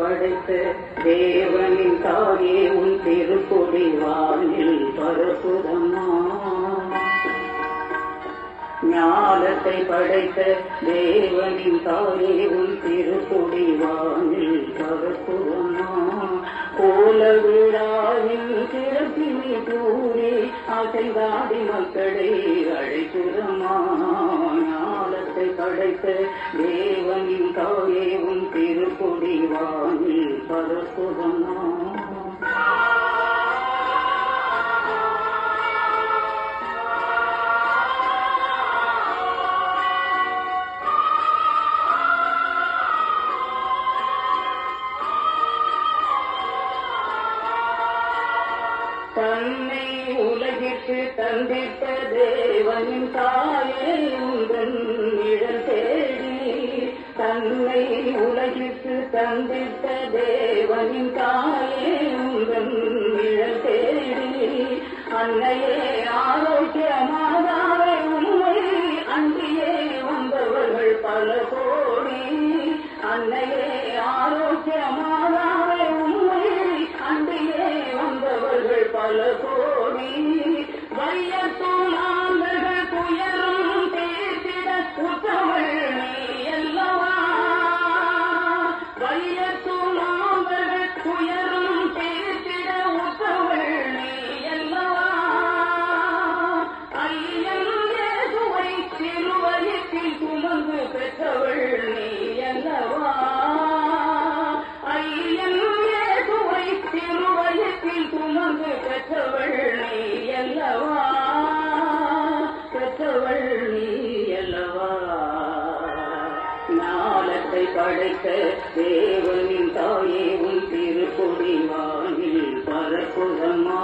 படைத்த தேவனின் தாயே உன் திருக்கொடி வானில் பரப்புதம்மா. ஞானத்தை படைத்த தேவனின் தாயே உன் திருக்கொடி வானில் பரப்புதம்மா. கோல விழாவின் சிறப்பினை கூறி அசைந்தாடி மக்களை அழைக்குதம்மா. ஞானத்தை படைத்த தேவனின் தாயே உன் திருக்கொடி வானில் பரப்புதம்மா. தன்னை உலகிற்கு தந்திட்ட தேவனின் தாயே உந்தன் நிழல் தேடி. தன்னை உலகிற்கு தந்திட்ட தேவனின் தாயே உந்தன் நிழல் தேடி. அன்னையே ஆரோக்கியமாதாவே உண்மை அன்றியே வந்தவர்கள் பல கோடி. அன்னையே ஆரோக்கியமாதாவே உண்மை அன்றியே வந்தவர்கள் பல கோடி. வையத்தோளாந்தர்கள் துயரும் தீர்த்திட உத்தவள் நீ அல்லவா. வையத்தோளாந்தர்கள் துயரும் தீர்த்திட உத்தவள் நீ அல்லவா. ஐயன் இயேசுவை சிலுவையில் சுமந்து பெற்றவள் நீ அல்லவா. ஐயன் இயேசுவை சிலுவையில் சுமந்து பெற்றவள் நீ அல்லவா. பெற்றவள் நீ அல்லவா. ஞானத்தை படைத்த தேவனின் தாயே உன் திருக்கொடி வானில் பரப்புதம்மா.